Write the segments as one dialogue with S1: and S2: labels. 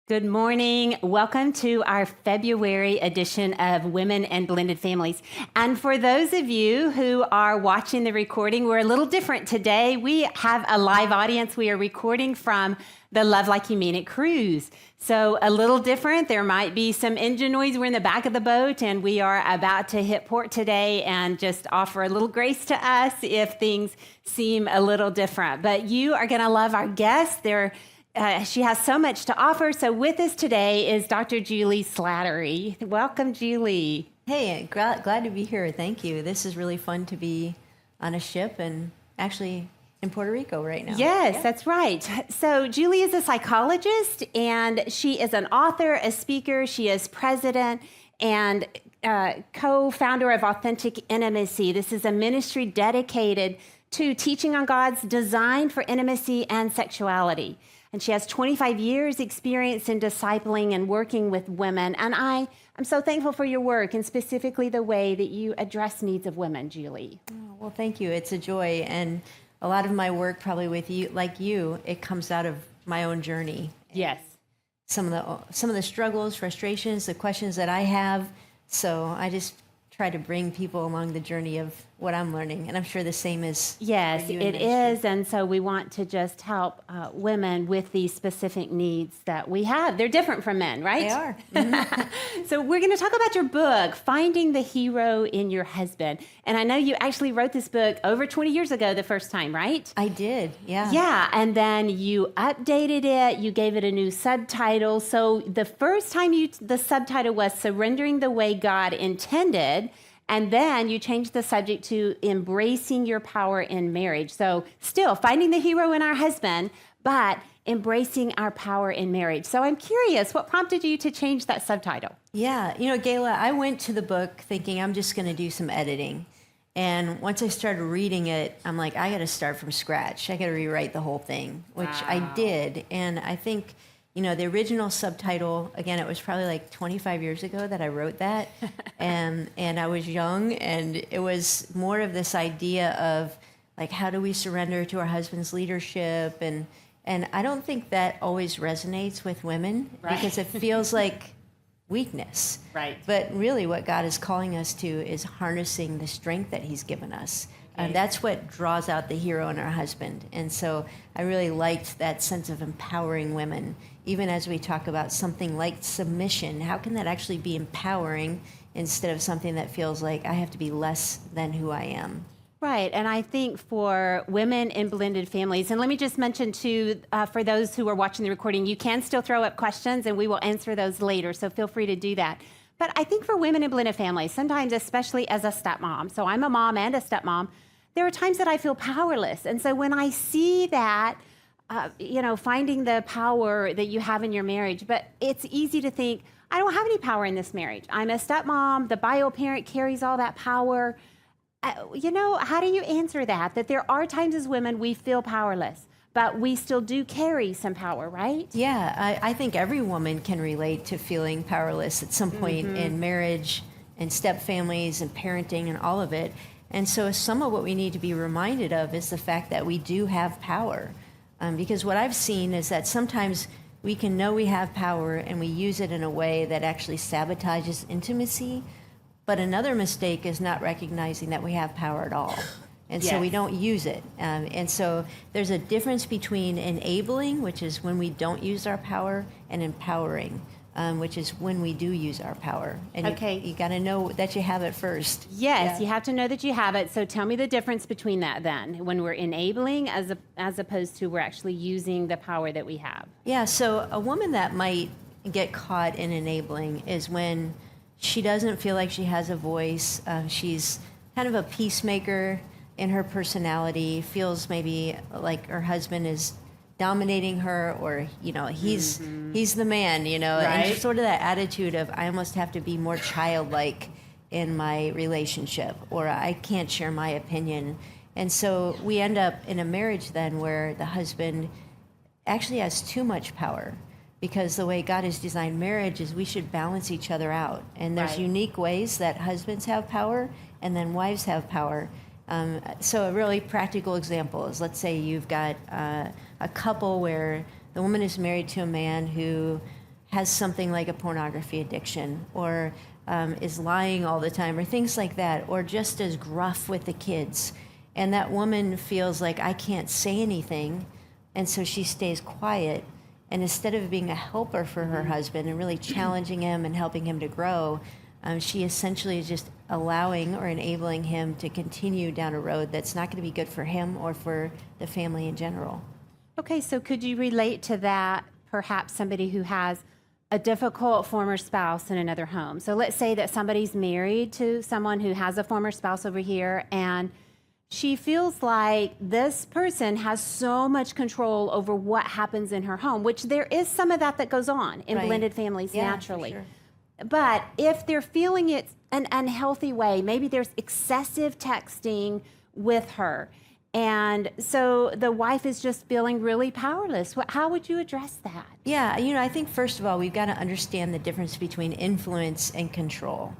S1: Good morning. Welcome to our February edition of Women and Blended Families. And for those of you who are watching the recording, we're a little different today. We have a live audience. We are recording from the Love Like You Mean It cruise. So a little different. There might be some engine noise. We're in the back of the boat and we are about to hit port today, and just offer a little grace to us if things seem a little different. But you are going to love our guests. She has so much to offer. So with us today is Dr. Juli Slattery. Welcome, Julie.
S2: Hey, glad to be here. Thank you. This is really fun to be on a ship and actually in Puerto Rico right now.
S1: Yes,
S2: yeah.
S1: That's right. So Julie is a psychologist, and she is an author, a speaker. She is president and co-founder of Authentic Intimacy. This is a ministry dedicated to teaching on God's design for intimacy and sexuality. And she has 25 years experience in discipling and working with women. And I'm so thankful for your work, and specifically the way that you address needs of women, Julie.
S2: Oh, well, thank you. It's a joy. And a lot of my work probably with you, like you, it comes out of my own journey.
S1: Yes.
S2: Some of the struggles, frustrations, the questions that I have. So I just try to bring people along the journey of what I'm learning. And I'm sure the same is.
S1: Yes, it is. And so we want to just help women with these specific needs that we have. They're different from men, right?
S2: They are. Mm-hmm.
S1: So we're going to talk about your book, Finding the Hero in Your Husband. And I know you actually wrote this book over 20 years ago the first time, right?
S2: I did, yeah.
S1: Yeah, and then you updated it, you gave it a new subtitle. So the first time the subtitle was Surrendering the Way God Intended, and then you changed the subject to Embracing Your Power in Marriage. So still finding the hero in our husband, but embracing our power in marriage. So I'm curious, what prompted you to change that subtitle?
S2: Yeah, Gayla, I went to the book thinking I'm just going to do some editing. And once I started reading it, I'm like, I got to start from scratch. I got to rewrite the whole thing, which I did. And I think, the original subtitle, again, it was probably like 25 years ago that I wrote that. and I was young, and it was more of this idea of, like, how do we surrender to our husband's leadership? And I don't think that always resonates with women,
S1: right,
S2: because it feels like weakness.
S1: Right.
S2: But really what God is calling us to is harnessing the strength that he's given us. And that's what draws out the hero in our husband. And so I really liked that sense of empowering women. Even as we talk about something like submission, how can that actually be empowering instead of something that feels like I have to be less than who I am?
S1: Right, and I think for women in blended families, and let me just mention too, for those who are watching the recording, you can still throw up questions and we will answer those later, so feel free to do that. But I think for women in blended families, sometimes, especially as a stepmom, so I'm a mom and a stepmom, there are times that I feel powerless. And so when I see that, finding the power that you have in your marriage, but it's easy to think, I don't have any power in this marriage. I'm a stepmom, the bio parent carries all that power. How do you answer that? That there are times as women we feel powerless, but we still do carry some power, right?
S2: Yeah, I think every woman can relate to feeling powerless at some point in marriage and step families and parenting and all of it. And so some of what we need to be reminded of is the fact that we do have power. Because what I've seen is that sometimes we can know we have power and we use it in a way that actually sabotages intimacy. But another mistake is not recognizing that we have power at all. And so we don't use it. And so there's a difference between enabling, which is when we don't use our power, and empowering, which is when we do use our power. And you got to know that you have it first.
S1: Yes, you have to know that you have it. So tell me the difference between that then, when we're enabling as opposed to we're actually using the power that we have.
S2: Yeah, so a woman that might get caught in enabling is when she doesn't feel like she has a voice. She's kind of a peacemaker in her personality, feels maybe like her husband is dominating her, or he's the man,
S1: right?
S2: And sort of that attitude of I almost have to be more childlike in my relationship, or I can't share my opinion. And so we end up in a marriage then where the husband actually has too much power, because the way God has designed marriage is we should balance each other out. And there's unique ways that husbands have power and then wives have power. So a really practical example is, let's say you've got a couple where the woman is married to a man who has something like a pornography addiction, or is lying all the time, or things like that, or just as gruff with the kids. And that woman feels like, I can't say anything, and so she stays quiet. And instead of being a helper for her husband and really challenging him and helping him to grow, she essentially is just allowing or enabling him to continue down a road that's not going to be good for him or for the family in general.
S1: Okay, so could you relate to that, perhaps somebody who has a difficult former spouse in another home? So let's say that somebody's married to someone who has a former spouse over here, and she feels like this person has so much control over what happens in her home, which there is some of that goes on in blended families naturally.
S2: For sure.
S1: But if they're feeling it an unhealthy way, maybe there's excessive texting with her, and so the wife is just feeling really powerless. How would you address that?
S2: Yeah, I think first of all, we've got to understand the difference between influence and control.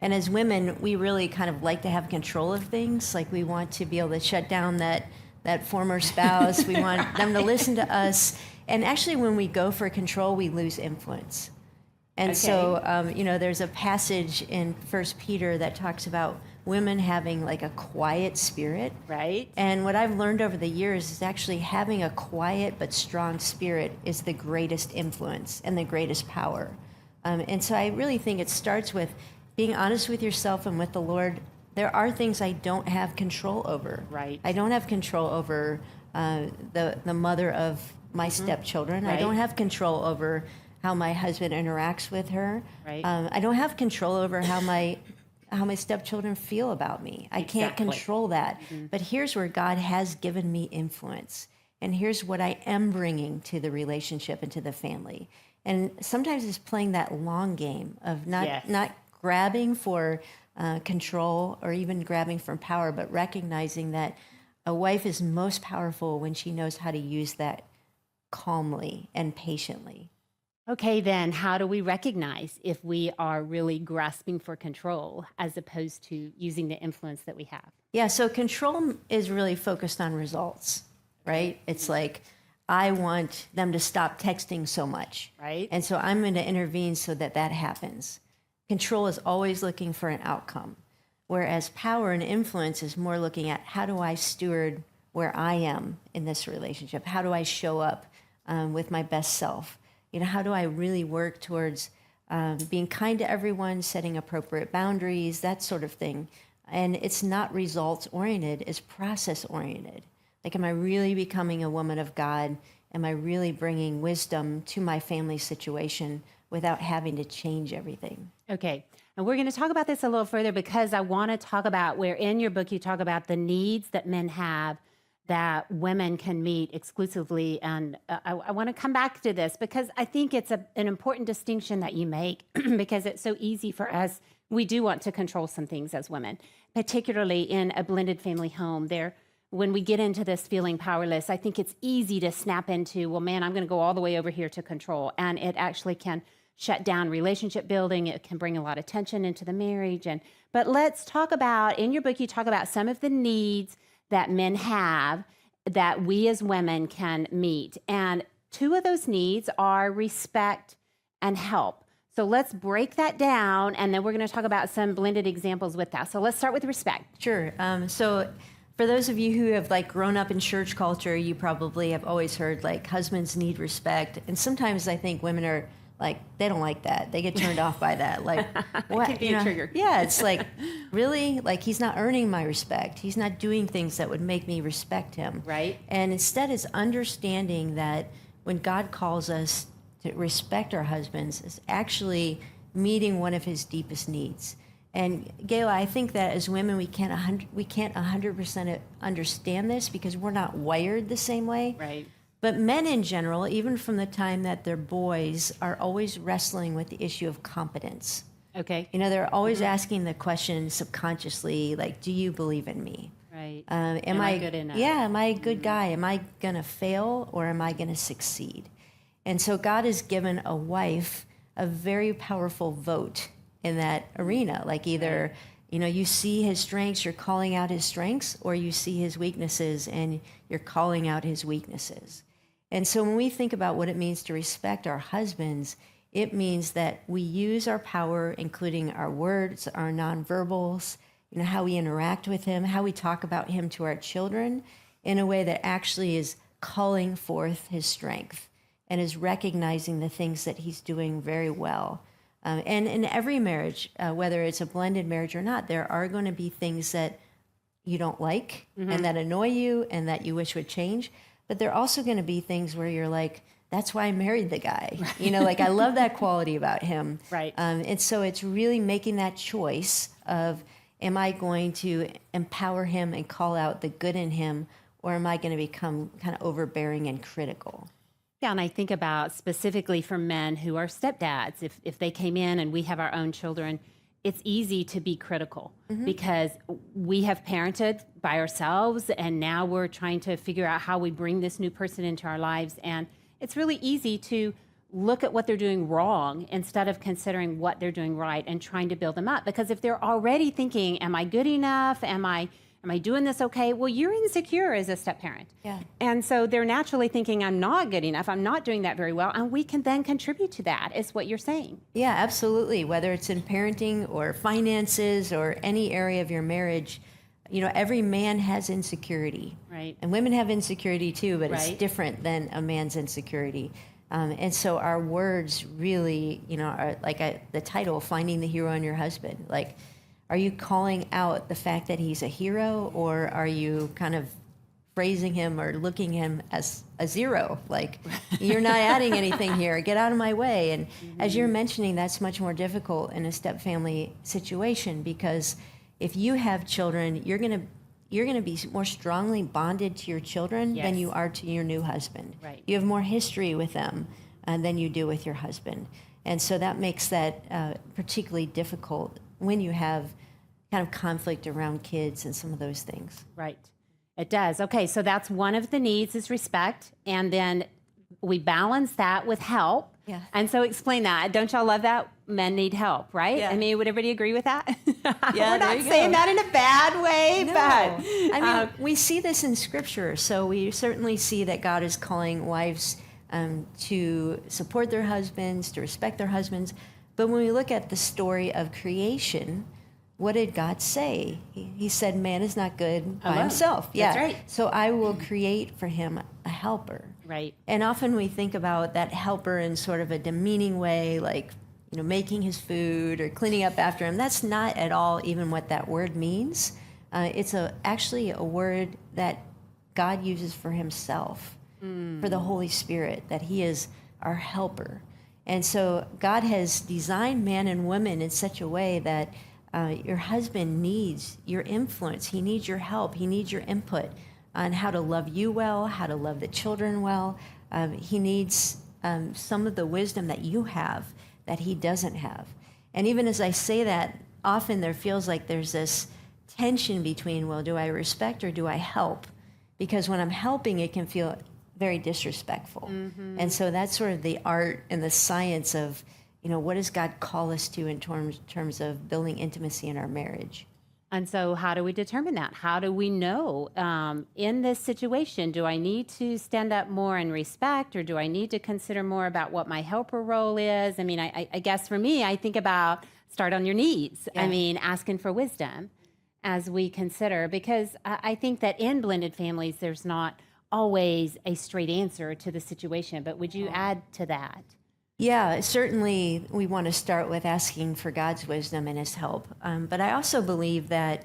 S2: And as women, we really kind of like to have control of things. Like, we want to be able to shut down that former spouse. We want them to listen to us. And actually, when we go for control, we lose influence. And so, there's a passage in 1 Peter that talks about women having like a quiet spirit.
S1: Right.
S2: And what I've learned over the years is actually having a quiet but strong spirit is the greatest influence and the greatest power. And so I really think it starts with being honest with yourself and with the Lord. There are things I don't have control over.
S1: Right.
S2: I don't have control over the mother of my stepchildren.
S1: Right.
S2: I don't have control over how my husband interacts with her.
S1: Right.
S2: I don't have control over how my stepchildren feel about me. I can't control that. But here's where God has given me influence. And here's what I am bringing to the relationship and to the family. And sometimes it's playing that long game of not grabbing for control or even grabbing for power, but recognizing that a wife is most powerful when she knows how to use that calmly and patiently.
S1: Okay, then how do we recognize if we are really grasping for control as opposed to using the influence that we have?
S2: Yeah, so control is really focused on results, right? It's like, I want them to stop texting so much.
S1: Right.
S2: And so I'm going to intervene so that happens. Control is always looking for an outcome, whereas power and influence is more looking at, how do I steward where I am in this relationship? How do I show up with my best self? How do I really work towards being kind to everyone, setting appropriate boundaries, that sort of thing. And it's not results-oriented, it's process-oriented. Like, am I really becoming a woman of God? Am I really bringing wisdom to my family situation without having to change everything?
S1: Okay. And we're going to talk about this a little further, because I want to talk about where in your book you talk about the needs that men have that women can meet exclusively. And I want to come back to this because I think it's an important distinction that you make because it's so easy for us. We do want to control some things as women, particularly in a blended family home. When we get into this feeling powerless, I think it's easy to snap into, well, man, I'm going to go all the way over here to control. And it actually can shut down relationship building. It can bring a lot of tension into the marriage. But let's talk about, in your book, you talk about some of the needs that men have that we as women can meet. And two of those needs are respect and help. So let's break that down, and then we're going to talk about some blended examples with that. So let's start with respect.
S2: Sure. So for those of you who have grown up in church culture, you probably have always heard husbands need respect. And sometimes I think women are they don't like that. They get turned off by that. What?
S1: It could be a trigger.
S2: Yeah, it's really? He's not earning my respect. He's not doing things that would make me respect him.
S1: Right.
S2: And instead it's understanding that when God calls us to respect our husbands, is actually meeting one of his deepest needs. And Gayla, I think that as women, we can't 100% understand this because we're not wired the same way.
S1: Right.
S2: But men in general, even from the time that they're boys, are always wrestling with the issue of competence.
S1: Okay.
S2: They're always asking the question subconsciously, do you believe in me?
S1: Right.
S2: Am
S1: I good enough?
S2: Yeah, am I a good guy? Am I going to fail or am I going to succeed? And so God has given a wife a very powerful vote in that arena. Either, you see his strengths, you're calling out his strengths, or you see his weaknesses and you're calling out his weaknesses. And so when we think about what it means to respect our husbands, It means that we use our power, including our words, our nonverbals, how we interact with him, how we talk about him to our children, in a way that actually is calling forth his strength and is recognizing the things that he's doing very well. And in every marriage, whether it's a blended marriage or not, there are going to be things that you don't like and that annoy you and that you wish would change. But there are also going to be things where you're like, that's why I married the guy. Like I love that quality about him.
S1: Right.
S2: And so it's really making that choice of, am I going to empower him and call out the good in him, or am I going to become kind of overbearing and critical?
S1: Yeah, and I think about specifically for men who are stepdads, if they came in and we have our own children, it's easy to be critical because we have parented by ourselves, and now we're trying to figure out how we bring this new person into our lives. And it's really easy to look at what they're doing wrong instead of considering what they're doing right and trying to build them up. Because if they're already thinking, am I good enough? Am I doing this okay? Well, you're insecure as a step parent.
S2: Yeah.
S1: And so they're naturally thinking, I'm not good enough. I'm not doing that very well. And we can then contribute to that, is what you're saying.
S2: Yeah, absolutely. Whether it's in parenting or finances or any area of your marriage, every man has insecurity.
S1: Right.
S2: And women have insecurity too, but it's
S1: Right.
S2: different than a man's insecurity. And so our words really, are like the title, Finding the Hero in Your Husband. Like, are you calling out the fact that he's a hero, or are you kind of phrasing him or looking him as a zero? Like, you're not adding anything here. Get out of my way. And as you're mentioning, that's much more difficult in a step family situation, because if you have children, you're going to be more strongly bonded to your children
S1: Yes.
S2: than you are to your new husband.
S1: Right.
S2: You have more history with them than you do with your husband. And so that makes that particularly difficult when you have kind of conflict around kids and some of those things.
S1: Right. It does. Okay, so that's one of the needs is respect. And then we balance that with help.
S2: Yeah.
S1: And so explain that. Don't y'all love that? Men need help, right?
S2: Yeah.
S1: I mean, would everybody agree with that?
S2: Yeah,
S1: We're
S2: there
S1: not
S2: you
S1: saying
S2: go.
S1: that in a bad way,
S2: No.
S1: but
S2: I mean, we see this in Scripture. So we certainly see that God is calling wives to support their husbands, to respect their husbands. But when we look at the story of creation, what did God say? He said, man is not good by
S1: Alone.
S2: Himself.
S1: That's right.
S2: So I will create for him a helper.
S1: right.
S2: And often we think about that helper in sort of a demeaning way, like, making his food or cleaning up after him. That's not at all even what that word means. It's actually a word that God uses for himself, for the Holy Spirit, that he is our helper. And so God has designed man and woman in such a way that your husband needs your influence. He needs your help. He needs your input on how to love you well, how to love the children well. He needs some of the wisdom that you have that he doesn't have. And even as I say that, often there feels like there's this tension between, well, do I respect or do I help? Because when I'm helping, it can feel very disrespectful. And so that's sort of the art and the science of, what does God call us to in terms of building intimacy in our marriage?
S1: And so how do we determine that? How do we know in this situation, do I need to stand up more in respect, or do I need to consider more about what my helper role is? I mean, I guess for me, I think about start on your knees.
S2: Yeah.
S1: I mean, asking for wisdom as we consider, because I think that in blended families, there's not always a straight answer to the situation. But would you add to that?
S2: Yeah, certainly we want to start with asking for God's wisdom and his help. But I also believe that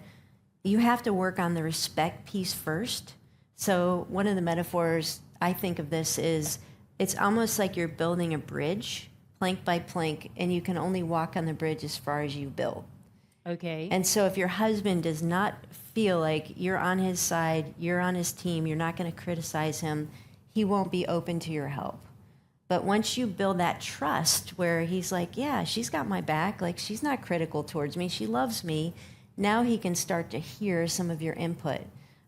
S2: you have to work on the respect piece first. So one of the metaphors I think of this is it's almost like you're building a bridge, plank by plank, and you can only walk on the bridge as far as you build.
S1: Okay.
S2: And so if your husband does not feel like you're on his side, you're on his team, you're not going to criticize him, he won't be open to your help. But once you build that trust where he's like, yeah, she's got my back, like she's not critical towards me, she loves me, now he can start to hear some of your input.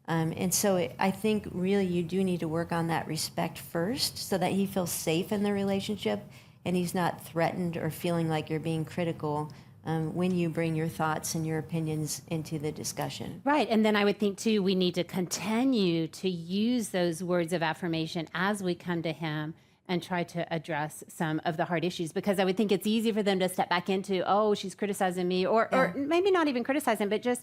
S2: And so I think really you do need to work on that respect first so that he feels safe in the relationship and he's not threatened or feeling like you're being critical when you bring your thoughts and your opinions into the discussion.
S1: Right. And then I would think, too, we need to continue to use those words of affirmation as we come to him and try to address some of the hard issues, because I would think it's easy for them to step back into, oh, she's criticizing me, or maybe not even criticizing, but just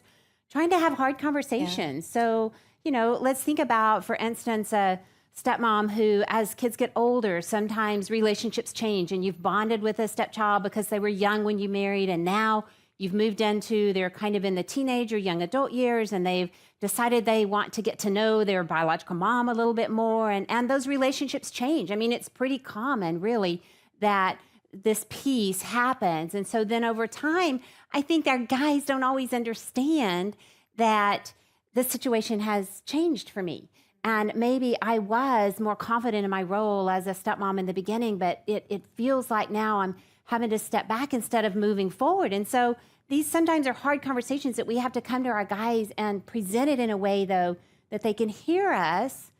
S1: trying to have hard conversations. So, let's think about, for instance, a stepmom who, as kids get older, sometimes relationships change, and you've bonded with a stepchild because they were young when you married, and now you've moved into, they're kind of in the teenage or young adult years, and they've decided they want to get to know their biological mom a little bit more, and those relationships change. I mean, it's pretty common, really, that this piece happens. And so then over time, I think our guys don't always understand that the situation has changed for me. And maybe I was more confident in my role as a stepmom in the beginning, but it feels like now I'm having to step back instead of moving forward. And so these sometimes are hard conversations that we have to come to our guys and present it in a way, though, that they can hear us,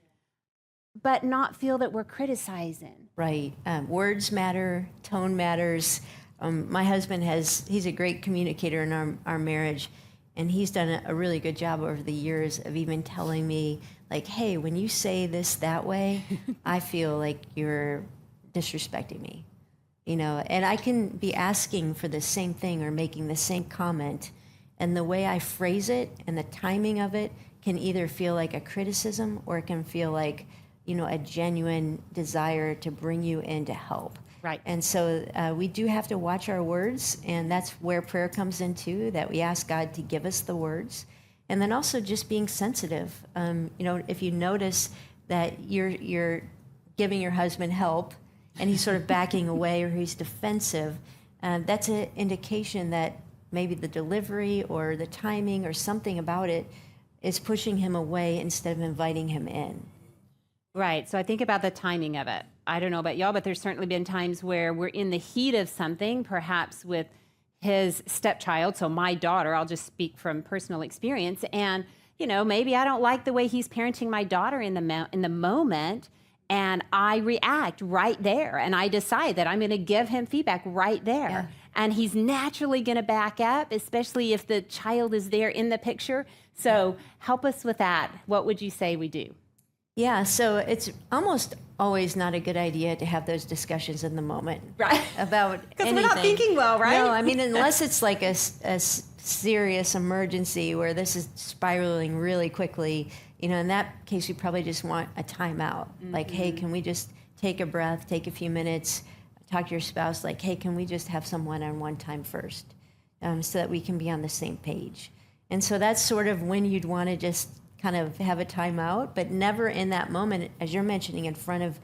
S1: but not feel that we're criticizing.
S2: Right. Words matter, tone matters. My husband he's a great communicator in our marriage, and he's done a really good job over the years of even telling me, like, hey, when you say this that way, I feel like you're disrespecting me. And I can be asking for the same thing or making the same comment, and the way I phrase it and the timing of it can either feel like a criticism or it can feel like, a genuine desire to bring you in to help.
S1: Right.
S2: And so we do have to watch our words, and that's where prayer comes in too, that we ask God to give us the words. And then also just being sensitive. If you notice that you're giving your husband help, and he's sort of backing away or he's defensive, that's an indication that maybe the delivery or the timing or something about it is pushing him away instead of inviting him in.
S1: Right. So I think about the timing of it. I don't know about y'all, but there's certainly been times where we're in the heat of something, perhaps with his stepchild. So my daughter, I'll just speak from personal experience. And, maybe I don't like the way he's parenting my daughter in the moment. And I react right there, and I decide that I'm going to give him feedback right there.
S2: Yeah.
S1: And he's naturally going to back up, especially if the child is there in the picture. So help us with that. What would you say we do?
S2: Yeah, so it's almost always not a good idea to have those discussions in the moment.
S1: Right.
S2: About
S1: Because
S2: anything.
S1: we're not thinking well, right?
S2: No, I mean, unless it's like a serious emergency where this is spiraling really quickly, in that case, we probably just want a timeout. Mm-hmm. Like, hey, can we just take a breath, take a few minutes, talk to your spouse, like, hey, can we just have some one-on-one time first, so that we can be on the same page. And so that's sort of when you'd want to just kind of have a timeout, but never in that moment, as you're mentioning, in front of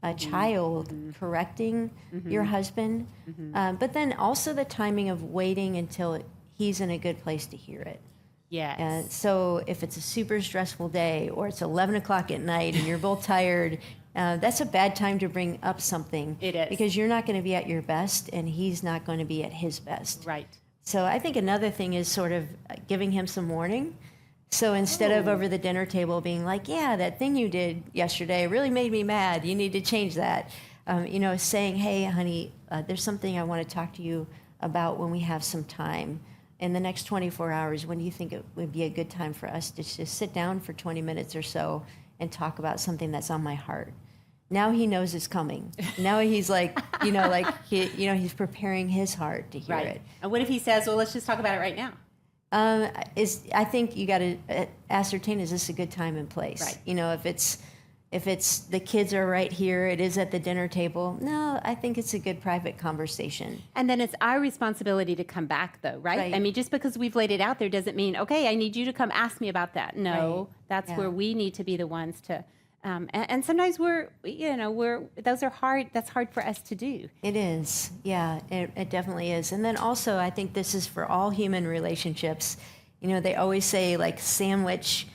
S2: a child, correcting your husband. But then also the timing of waiting until he's in a good place to hear it.
S1: Yes.
S2: So if it's a super stressful day or it's 11 o'clock at night and you're both tired, that's a bad time to bring up something.
S1: It is.
S2: Because you're not going to be at your best and he's not going to be at his best.
S1: Right.
S2: So I think another thing is sort of giving him some warning. So instead of over the dinner table being like, yeah, that thing you did yesterday really made me mad, you need to change that. Saying, hey, honey, there's something I want to talk to you about when we have some time. In the next 24 hours, when do you think it would be a good time for us to just sit down for 20 minutes or so and talk about something that's on my heart? Now he knows it's coming. Now he's like, he's preparing his heart to hear it.
S1: And what if he says, well, let's just talk about it right now?
S2: I think you got to ascertain, is this a good time and place?
S1: Right.
S2: If it's the kids are right here, it is at the dinner table. No, I think it's a good private conversation.
S1: And then it's our responsibility to come back, though, right? I mean, just because we've laid it out there doesn't mean, okay, I need you to come ask me about that. No, that's where we need to be the ones to. And sometimes those are hard. That's hard for us to do.
S2: It is. Yeah, it definitely is. And then also, I think this is for all human relationships. They always say, like, sandwich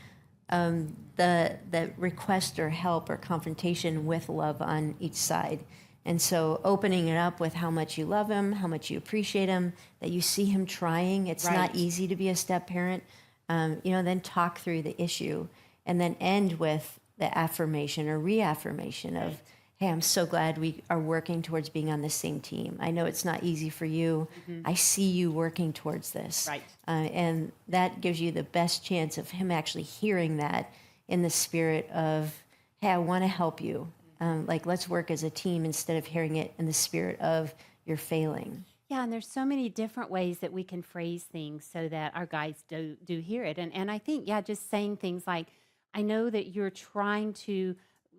S2: the request or help or confrontation with love on each side. And so opening it up with how much you love him, how much you appreciate him, that you see him trying. It's not easy to be a step parent. Then talk through the issue and then end with the affirmation or reaffirmation of, hey, I'm so glad we are working towards being on the same team. I know it's not easy for you. I see you working towards this.
S1: Right.
S2: And that gives you the best chance of him actually hearing that in the spirit of, hey, I want to help you. like, let's work as a team instead of hearing it in the spirit of you're failing.
S1: Yeah, and there's so many different ways that we can phrase things so that our guys do hear it. And I think, yeah, just saying things like, I know that you're trying to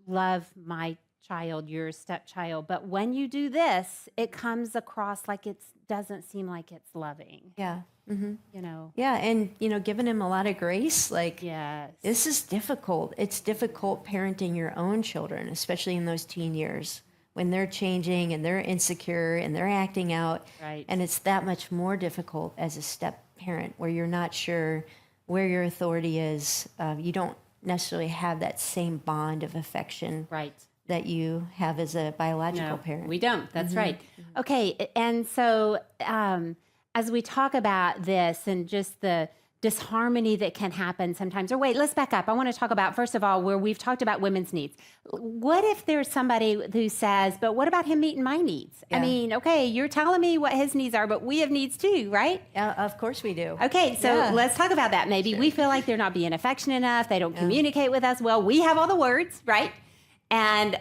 S1: love my child, your stepchild, but when you do this, it comes across like it doesn't seem like it's loving.
S2: Yeah.
S1: You know.
S2: Yeah, and giving him a lot of grace. Like,
S1: Yes.
S2: this is difficult. It's difficult parenting your own children, especially in those teen years when they're changing and they're insecure and they're acting out.
S1: Right.
S2: And it's that much more difficult as a step parent where you're not sure where your authority is. You don't necessarily have that same bond of affection
S1: Right.
S2: that you have as a biological
S1: No,
S2: parent.
S1: we don't. That's right. Okay, and so as we talk about this and just the disharmony that can happen sometimes, or wait, let's back up. I want to talk about, first of all, where we've talked about women's needs. What if there's somebody who says, but what about him meeting my needs? I
S2: Yeah.
S1: mean, okay, you're telling me what his needs are, but we have needs too, right?
S2: Of course we do.
S1: Okay, so
S2: Yeah.
S1: let's talk about that. Maybe we feel like they're not being affectionate enough. They don't communicate with us well. We have all the words, right? And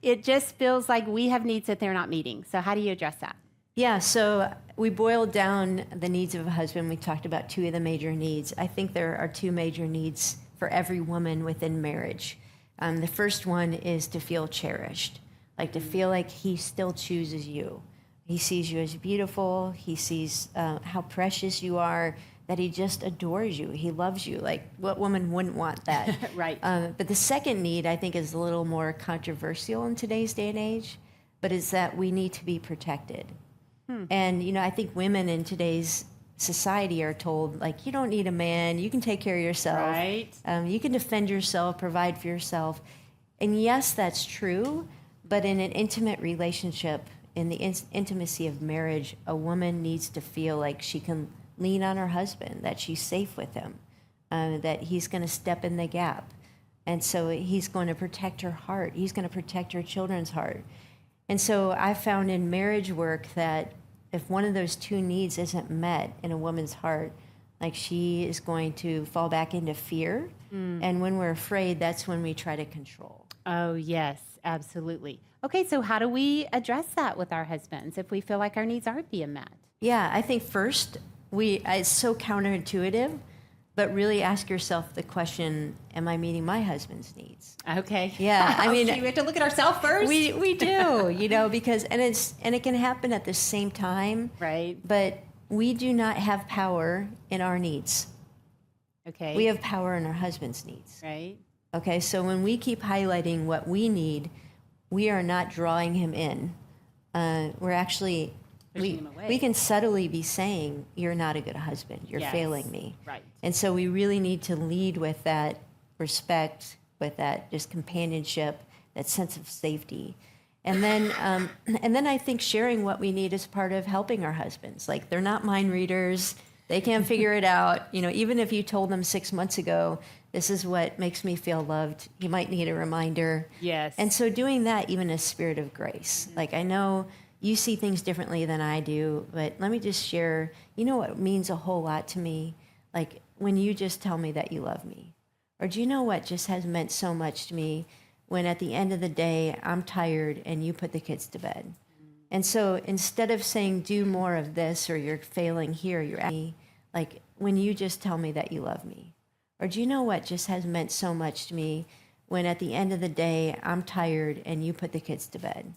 S1: it just feels like we have needs that they're not meeting. So how do you address that?
S2: Yeah, so we boiled down the needs of a husband. We talked about two of the major needs. I think there are two major needs for every woman within marriage. The first one is to feel cherished, like to feel like he still chooses you. He sees you as beautiful. He sees how precious you are, that he just adores you. He loves you. Like, what woman wouldn't want that?
S1: Right.
S2: But the second need, I think, is a little more controversial in today's day and age, but is that we need to be protected. And, I think women in today's society are told, like, you don't need a man. You can take care of yourself.
S1: Right.
S2: You can defend yourself, provide for yourself. And yes, that's true. But in an intimate relationship, in the intimacy of marriage, a woman needs to feel like she can lean on her husband, that she's safe with him, that he's going to step in the gap. And so he's going to protect her heart. He's going to protect her children's heart. And so I found in marriage work that if one of those two needs isn't met in a woman's heart, like, she is going to fall back into fear. And when we're afraid, that's when we try to control.
S1: Oh, yes, absolutely. Okay, so how do we address that with our husbands if we feel like our needs aren't being met?
S2: Yeah, I think first, it's so counterintuitive, but really ask yourself the question, am I meeting my husband's needs?
S1: Okay.
S2: Yeah, I mean,
S1: we have to look at ourselves first.
S2: we do, because it can happen at the same time.
S1: Right.
S2: But we do not have power in our needs.
S1: Okay.
S2: We have power in our husband's needs.
S1: Right.
S2: Okay, so when we keep highlighting what we need, we are not drawing him in. We're actually
S1: Pushing him away.
S2: we can subtly be saying, you're not a good husband. You're
S1: Yes.
S2: failing me.
S1: Right.
S2: And so we really need to lead with that respect, with that just companionship, that sense of safety. And then I think sharing what we need is part of helping our husbands. Like, they're not mind readers. They can't figure it out. Even if you told them 6 months ago, this is what makes me feel loved, you might need a reminder.
S1: Yes.
S2: And so doing that, even a spirit of grace. Like, I know you see things differently than I do, but let me just share, what means a whole lot to me? Like, when you just tell me that you love me. Or do you know what just has meant so much to me when at the end of the day, I'm tired and you put the kids to bed? And so instead of saying, do more of this, or you're failing here, you're at me, like, when you just tell me that you love me. Or do you know what just has meant so much to me when at the end of the day, I'm tired and you put the kids to bed?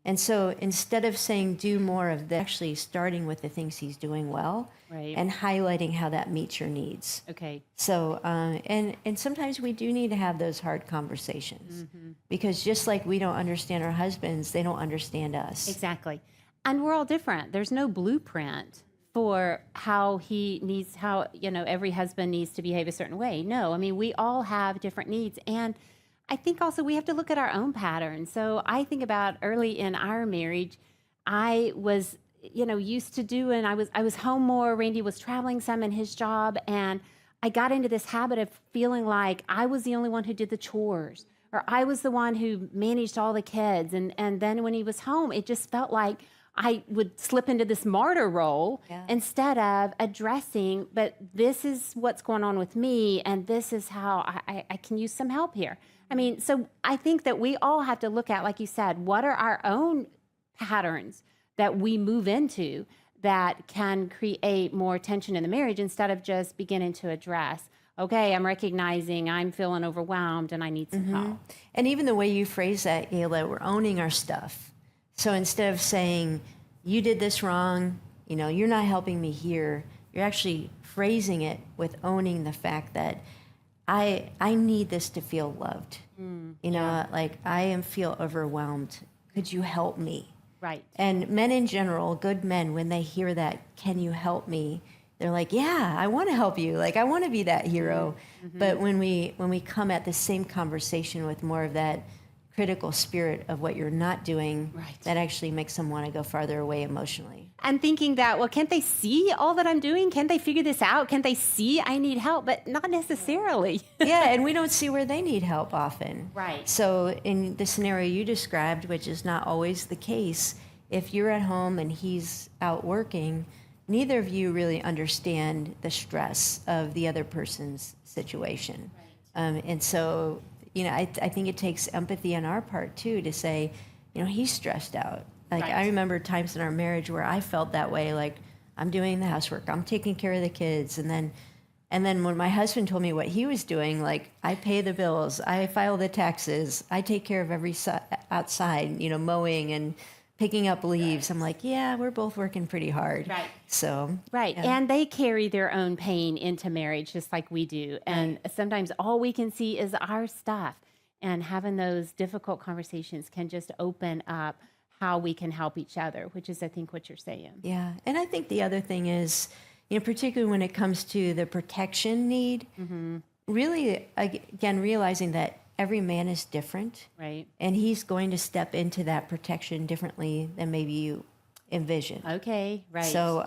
S2: And so instead of saying, do more of this, actually starting with the things he's doing well,
S1: Right.
S2: and highlighting how that meets your needs.
S1: Okay.
S2: So, and sometimes we do need to have those hard conversations, because just like we don't understand our husbands, they don't understand us.
S1: Exactly. And we're all different. There's no blueprint for how every husband needs to behave a certain way. No, I mean, we all have different needs. And I think also we have to look at our own patterns. So I think about early in our marriage, I was, used to do, and I was home more. Randy was traveling some in his job, and I got into this habit of feeling like I was the only one who did the chores, or I was the one who managed all the kids. And then when he was home, it just felt like I would slip into this martyr role
S2: Yeah.
S1: instead of addressing, but this is what's going on with me, and this is how I can use some help here. I mean, so I think that we all have to look at, like you said, what are our own patterns that we move into that can create more tension in the marriage instead of just beginning to address, okay, I'm recognizing I'm feeling overwhelmed and I need some help.
S2: And even the way you phrase that, Ayla, we're owning our stuff. So instead of saying, you did this wrong, you're not helping me here, you're actually phrasing it with owning the fact that I need this to feel loved. Like I feel overwhelmed. Could you help me?
S1: Right.
S2: And men in general, good men, when they hear that, can you help me? They're like, yeah, I want to help you. Like, I want to be that hero. But when we come at the same conversation with more of that critical spirit of what you're not doing,
S1: Right.
S2: that actually makes them want to go farther away emotionally.
S1: And thinking that, well, can't they see all that I'm doing? Can't they figure this out? Can't they see I need help? But not necessarily.
S2: Yeah, and we don't see where they need help often.
S1: Right.
S2: So in the scenario you described, which is not always the case, if you're at home and he's out working, neither of you really understand the stress of the other person's situation. Right. And so, I think it takes empathy on our part, too, to say, he's stressed out. Like,
S1: Right.
S2: I remember times in our marriage where I felt that way, like, I'm doing the housework, I'm taking care of the kids. And then when my husband told me what he was doing, like, I pay the bills, I file the taxes, I take care of every outside, mowing and picking up leaves. I'm like, yeah, we're both working pretty hard.
S1: Right.
S2: So.
S1: Right.
S2: Yeah.
S1: And they carry their own pain into marriage just like we do. And sometimes all we can see is our stuff. And having those difficult conversations can just open up how we can help each other, which is, I think, what you're saying.
S2: Yeah. And I think the other thing is, particularly when it comes to the protection need, really, again, realizing that every man is different.
S1: Right.
S2: And he's going to step into that protection differently than maybe you envision.
S1: Okay. Right.
S2: So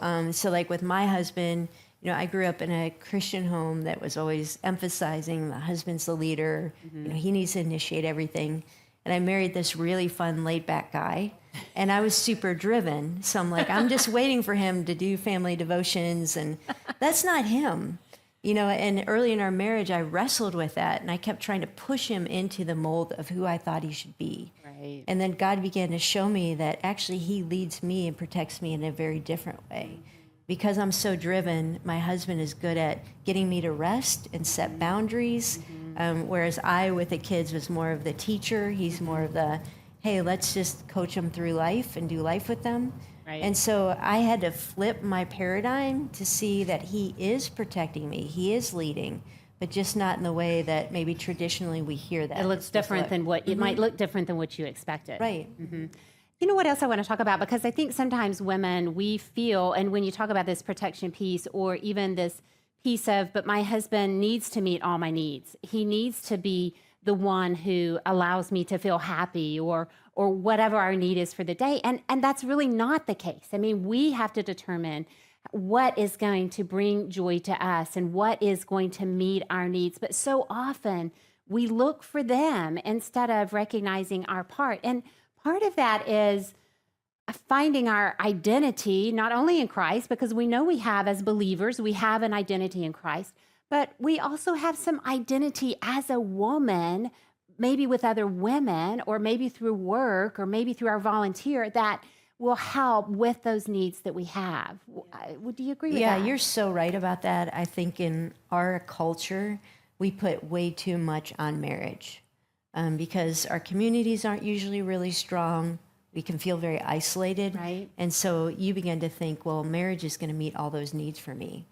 S2: like with my husband, I grew up in a Christian home that was always emphasizing the husband's the leader. He needs to initiate everything. And I married this really fun, laid-back guy, and I was super driven. So I'm like, I'm just waiting for him to do family devotions, and that's not him. And early in our marriage, I wrestled with that, and I kept trying to push him into the mold of who I thought he should be.
S1: Right.
S2: And then God began to show me that actually he leads me and protects me in a very different way. Because I'm so driven, my husband is good at getting me to rest and set boundaries, whereas I, with the kids, was more of the teacher. He's more of the, hey, let's just coach them through life and do life with them.
S1: Right.
S2: And so I had to flip my paradigm to see that he is protecting me. He is leading, but just not in the way that maybe traditionally we hear that.
S1: It looks different than what it might look different than what you expected.
S2: Right.
S1: You know what else I want to talk about? Because I think sometimes women, we feel, and when you talk about this protection piece or even this piece of, but my husband needs to meet all my needs. He needs to be the one who allows me to feel happy or whatever our need is for the day. And that's really not the case. I mean, we have to determine what is going to bring joy to us and what is going to meet our needs. But so often we look for them instead of recognizing our part. And part of that is finding our identity, not only in Christ, because we know we have, as believers, we have an identity in Christ, but we also have some identity as a woman, maybe with other women, or maybe through work, or maybe through our volunteer, that will help with those needs that we have. Do you agree with that?
S2: Yeah, you're so right about that. I think in our culture, we put way too much on marriage. Because our communities aren't usually really strong. We can feel very isolated.
S1: Right.
S2: And so you begin to think, well, marriage is going to meet all those needs for me.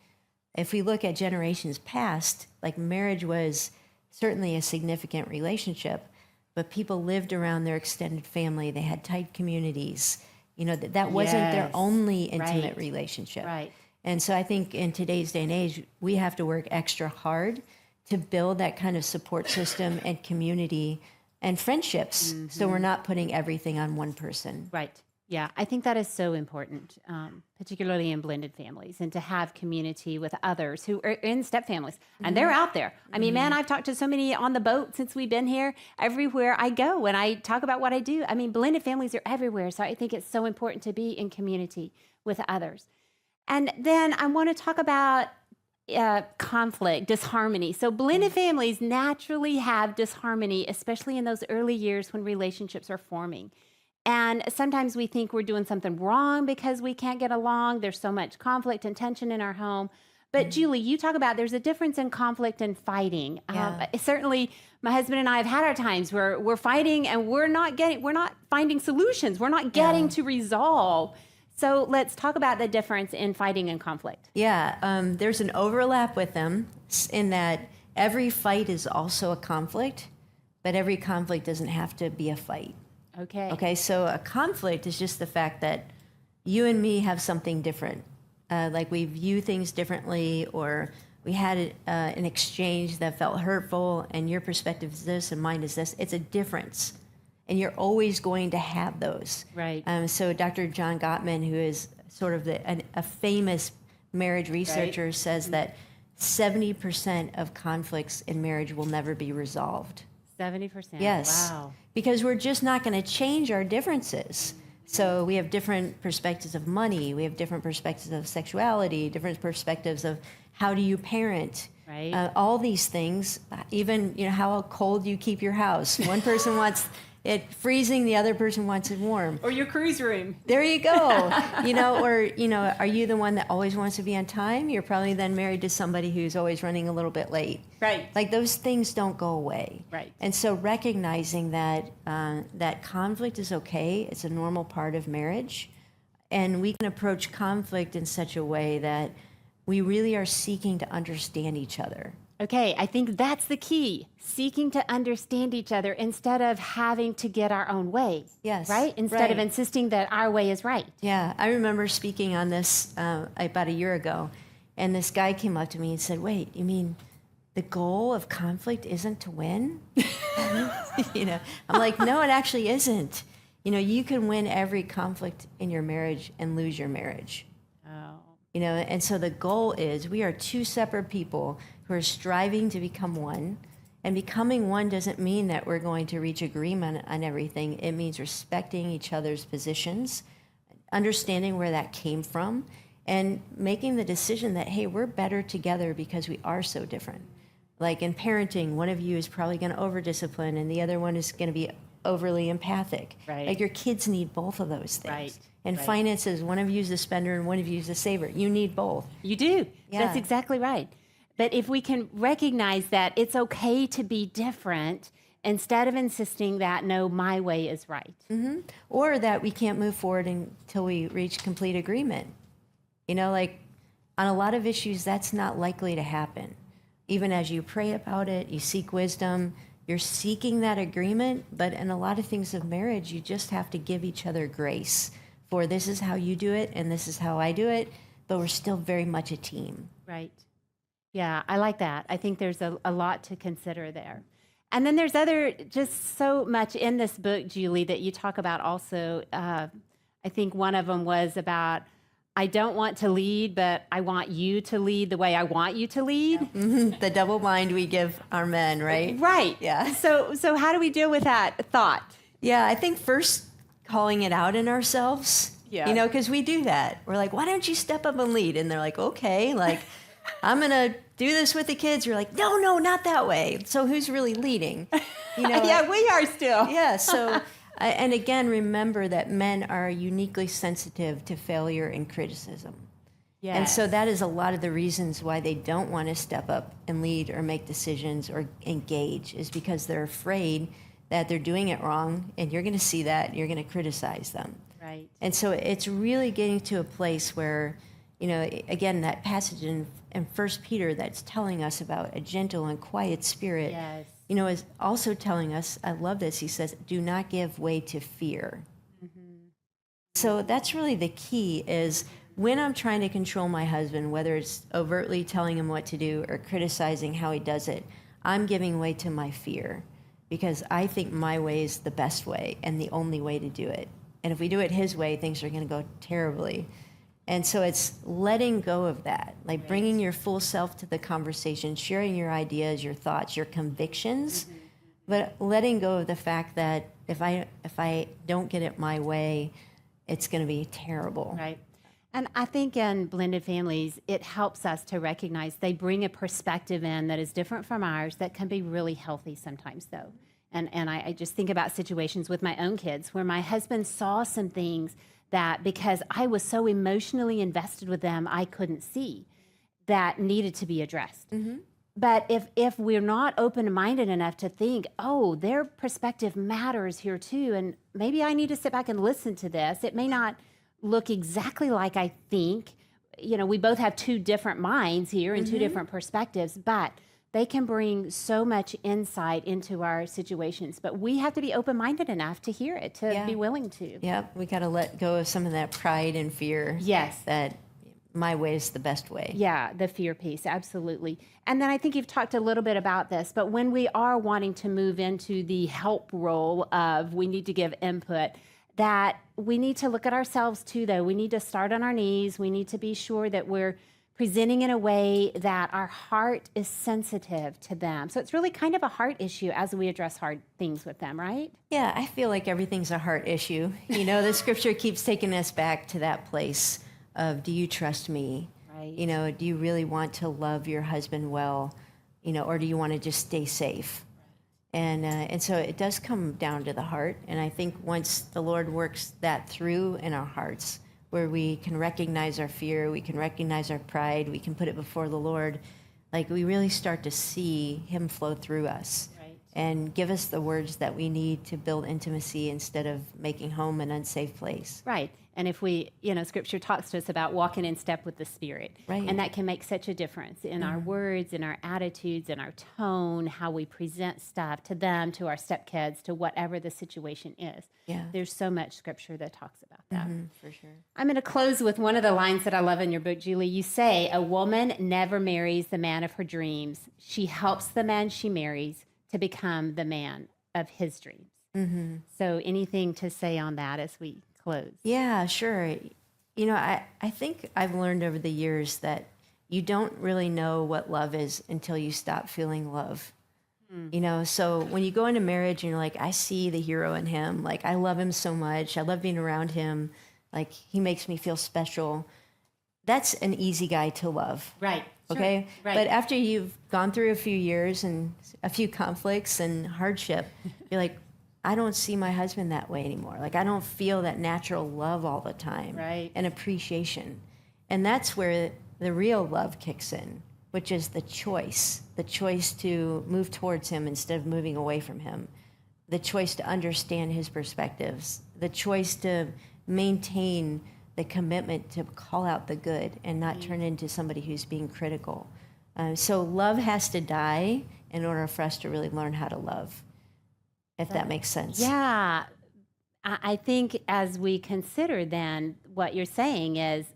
S2: If we look at generations past, like marriage was certainly a significant relationship, but people lived around their extended family. They had tight communities. That wasn't their only intimate relationship.
S1: Right.
S2: And so I think in today's day and age, we have to work extra hard to build that kind of support system and community and friendships. So we're not putting everything on one person.
S1: Right. Yeah, I think that is so important, particularly in blended families, and to have community with others who are in step families. And they're out there. I mean, man, I've talked to so many on the boat since we've been here. Everywhere I go, when I talk about what I do, I mean, blended families are everywhere. So I think it's so important to be in community with others. And then I want to talk about conflict, disharmony. So blended families naturally have disharmony, especially in those early years when relationships are forming. And sometimes we think we're doing something wrong because we can't get along. There's so much conflict and tension in our home. But Julie, you talk about there's a difference in conflict and fighting.
S2: Yeah.
S1: Certainly, my husband and I have had our times where we're fighting and we're not finding solutions. We're not getting to resolve. So let's talk about the difference in fighting and conflict.
S2: Yeah, there's an overlap with them in that every fight is also a conflict, but every conflict doesn't have to be a fight.
S1: Okay.
S2: Okay, so a conflict is just the fact that you and me have something different. Like we view things differently, or we had an exchange that felt hurtful, and your perspective is this and mine is this. It's a difference. And you're always going to have those.
S1: Right.
S2: So Dr. John Gottman, who is sort of a famous marriage researcher, says that 70% of conflicts in marriage will never be resolved.
S1: 70%.
S2: Yes.
S1: Wow.
S2: Because we're just not going to change our differences. So we have different perspectives of money. We have different perspectives of sexuality, different perspectives of how do you parent.
S1: Right.
S2: All these things, even how cold you keep your house. One person wants it freezing, the other person wants it warm.
S1: Or your cruise room.
S2: There you go. Are you the one that always wants to be on time? You're probably then married to somebody who's always running a little bit late.
S1: Right.
S2: Like those things don't go away.
S1: Right.
S2: And so recognizing that that conflict is okay, it's a normal part of marriage, and we can approach conflict in such a way that we really are seeking to understand each other.
S1: Okay, I think that's the key. Seeking to understand each other instead of having to get our own way.
S2: Yes.
S1: Right? Instead of insisting that our way is right.
S2: Yeah, I remember speaking on this about a year ago, and this guy came up to me and said, "Wait, you mean the goal of conflict isn't to win?" I'm like, "No, it actually isn't. You can win every conflict in your marriage and lose your marriage."
S1: Oh.
S2: And so the goal is we are two separate people who are striving to become one. And becoming one doesn't mean that we're going to reach agreement on everything. It means respecting each other's positions, understanding where that came from, and making the decision that, hey, we're better together because we are so different. Like in parenting, one of you is probably going to over-discipline and the other one is going to be overly empathic.
S1: Right.
S2: Like your kids need both of those things.
S1: Right.
S2: And
S1: Right.
S2: finances, one of you is the spender and one of you is the saver. You need both.
S1: You do.
S2: Yeah.
S1: That's exactly right. But if we can recognize that it's okay to be different instead of insisting that, no, my way is right.
S2: Mm-hmm. Or that we can't move forward until we reach complete agreement. Like on a lot of issues, that's not likely to happen. Even as you pray about it, you seek wisdom, you're seeking that agreement. But in a lot of things of marriage, you just have to give each other grace for this is how you do it and this is how I do it. But we're still very much a team.
S1: Right. Yeah, I like that. I think there's a lot to consider there. And then there's just so much in this book, Julie, that you talk about also. I think one of them was about, I don't want to lead, but I want you to lead the way I want you to lead.
S2: Mm-hmm. The double mind we give our men, right?
S1: Right.
S2: Yeah.
S1: So how do we deal with that thought?
S2: Yeah, I think first calling it out in ourselves.
S1: Yeah.
S2: Because we do that. We're like, why don't you step up and lead? And they're like, okay, I'm going to do this with the kids. You're like, no, not that way. So who's really leading?
S1: Yeah, we are still.
S2: Yeah. So, and again, remember that men are uniquely sensitive to failure and criticism.
S1: Yes.
S2: And so that is a lot of the reasons why they don't want to step up and lead or make decisions or engage, is because they're afraid that they're doing it wrong and you're going to see that and you're going to criticize them.
S1: Right.
S2: And so it's really getting to a place where, again, that passage in 1 Peter that's telling us about a gentle and quiet spirit,
S1: Yes.
S2: Is also telling us, I love this, he says, do not give way to fear. Mm-hmm. So that's really the key, is when I'm trying to control my husband, whether it's overtly telling him what to do or criticizing how he does it, I'm giving way to my fear because I think my way is the best way and the only way to do it. And if we do it his way, things are going to go terribly. And so it's letting go of that, like bringing your full self to the conversation, sharing your ideas, your thoughts, your convictions, but letting go of the fact that if I don't get it my way, it's going to be terrible.
S1: Right. And I think in blended families, it helps us to recognize they bring a perspective in that is different from ours that can be really healthy sometimes, though. And I just think about situations with my own kids where my husband saw some things that because I was so emotionally invested with them, I couldn't see that needed to be addressed. But if we're not open-minded enough to think, oh, their perspective matters here too, and maybe I need to sit back and listen to this. It may not look exactly like I think. You know, we both have two different minds here and two different perspectives, but they can bring so much insight into our situations. But we have to be open-minded enough to hear it, to be willing to.
S2: Yeah, we got to let go of some of that pride and fear.
S1: Yes.
S2: That my way is the best way.
S1: Yeah, the fear piece, absolutely. And then I think you've talked a little bit about this, but when we are wanting to move into the help role of we need to give input, that we need to look at ourselves too, though. We need to start on our knees. We need to be sure that we're presenting in a way that our heart is sensitive to them. So it's really kind of a heart issue as we address hard things with them, right?
S2: Yeah, I feel like everything's a heart issue. You know, the scripture keeps taking us back to that place of, do you trust me?
S1: Right.
S2: You know, do you really want to love your husband well? You know, or do you want to just stay safe? And so it does come down to the heart. And I think once the Lord works that through in our hearts, where we can recognize our fear, we can recognize our pride, we can put it before the Lord, like we really start to see him flow through us.
S1: Right.
S2: And give us the words that we need to build intimacy instead of making home an unsafe place.
S1: Right. And if we, you know, scripture talks to us about walking in step with the Spirit.
S2: Right.
S1: And that can make such a difference in our words, in our attitudes, in our tone, how we present stuff to them, to our stepkids, to whatever the situation is.
S2: Yeah.
S1: There's so much scripture that talks about that.
S2: For sure.
S1: I'm going to close with one of the lines that I love in your book, Julie. You say, a woman never marries the man of her dreams. She helps the man she marries to become the man of his dreams. So anything to say on that as we close?
S2: Yeah, sure. You know, I think I've learned over the years that you don't really know what love is until you stop feeling love. You know, so when you go into marriage and you're like, I see the hero in him, like I love him so much, I love being around him, like he makes me feel special. That's an easy guy to love.
S1: Right.
S2: Okay.
S1: Sure. Right.
S2: But after you've gone through a few years and a few conflicts and hardship, you're like, I don't see my husband that way anymore. Like I don't feel that natural love all the time.
S1: Right.
S2: And appreciation. And that's where the real love kicks in, which is the choice to move towards him instead of moving away from him, the choice to understand his perspectives, the choice to maintain the commitment to call out the good and not turn into somebody who's being critical. So love has to die in order for us to really learn how to love, if that makes sense.
S1: Yeah. I think as we consider then what you're saying is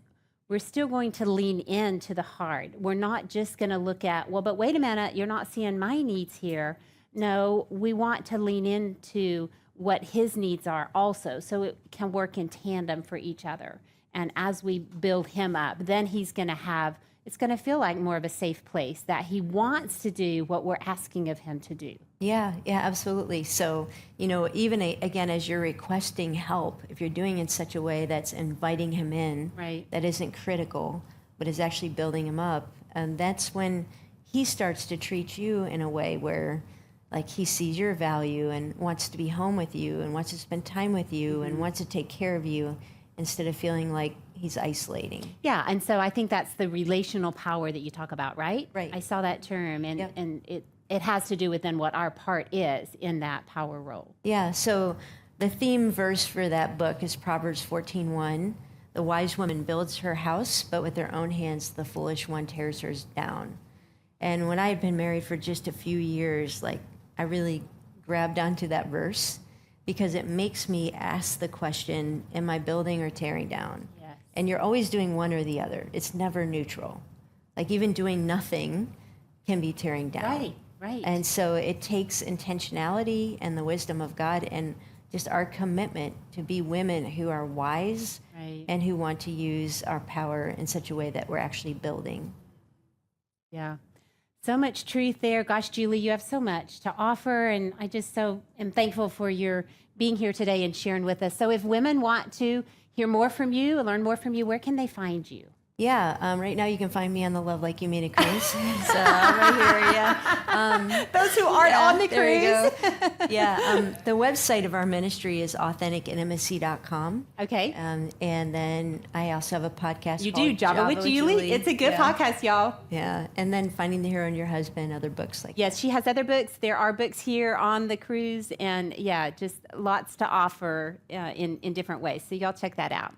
S1: we're still going to lean into the heart. We're not just going to look at, well, but wait a minute, you're not seeing my needs here. No, we want to lean into what his needs are also, so it can work in tandem for each other. And as we build him up, then he's going to have, it's going to feel like more of a safe place that he wants to do what we're asking of him to do.
S2: Yeah, absolutely. So, you know, even again, as you're requesting help, if you're doing it in such a way that's inviting him in,
S1: Right.
S2: that isn't critical, but is actually building him up, and that's when he starts to treat you in a way where, like, he sees your value and wants to be home with you and wants to spend time with you and wants to take care of you instead of feeling like he's isolating.
S1: Yeah, and so I think that's the relational power that you talk about, right?
S2: Right.
S1: I saw that term, and
S2: Yep.
S1: and it has to do with then what our part is in that power role.
S2: Yeah, so the theme verse for that book is Proverbs 14:1. The wise woman builds her house, but with her own hands the foolish one tears hers down. And when I had been married for just a few years, like I really grabbed onto that verse because it makes me ask the question, am I building or tearing down?
S1: Yes.
S2: And you're always doing one or the other. It's never neutral. Like even doing nothing can be tearing down.
S1: Right.
S2: And so it takes intentionality and the wisdom of God and just our commitment to be women who are wise
S1: Right.
S2: and who want to use our power in such a way that we're actually building.
S1: Yeah. So much truth there. Gosh, Julie, you have so much to offer, and I just so am thankful for your being here today and sharing with us. So if women want to hear more from you, learn more from you, where can they find you?
S2: Yeah, right now you can find me on the Love Like You Mean It cruise. So I'm right here, yeah.
S1: Those who aren't on the
S2: there you
S1: cruise.
S2: go. Yeah, the website of our ministry is authenticintimacy.com.
S1: Okay.
S2: And then I also have a podcast
S1: You
S2: called
S1: do, Java with Julie. It's a good podcast, y'all.
S2: Yeah, and then Finding the Hero in Your Husband, other books like
S1: Yes, she has other books. There are books here on the cruise, and yeah, just lots to offer in different ways. So y'all check that out.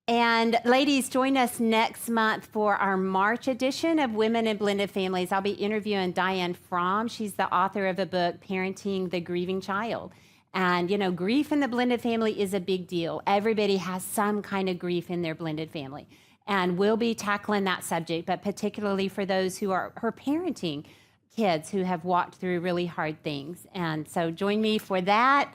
S1: And ladies, join us next month for our March edition of Women in Blended Families. I'll be interviewing Diane Fromm. She's the author of a book, Parenting the Grieving Child. And, you know, grief in the blended family is a big deal. Everybody has some kind of grief in their blended family. And we'll be tackling that subject, but particularly for those who are her parenting kids who have walked through really hard things. And so join me for that.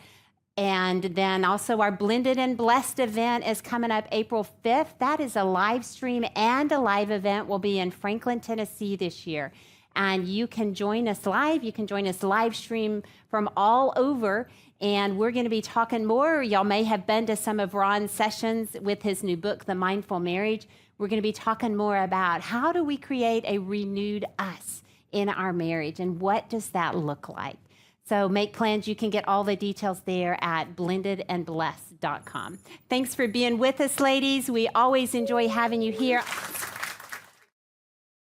S1: And then also our Blended and Blessed event is coming up April 5th. That is a live stream and a live event. We'll be in Franklin, Tennessee this year. And you can join us live. You can join us live stream from all over. And we're going to be talking more. Y'all may have been to some of Ron's sessions with his new book, The Mindful Marriage. We're going to be talking more about how do we create a renewed us in our marriage and what does that look like? So make plans. You can get all the details there at blendedandblessed.com. Thanks for being with us, ladies. We always enjoy having you here.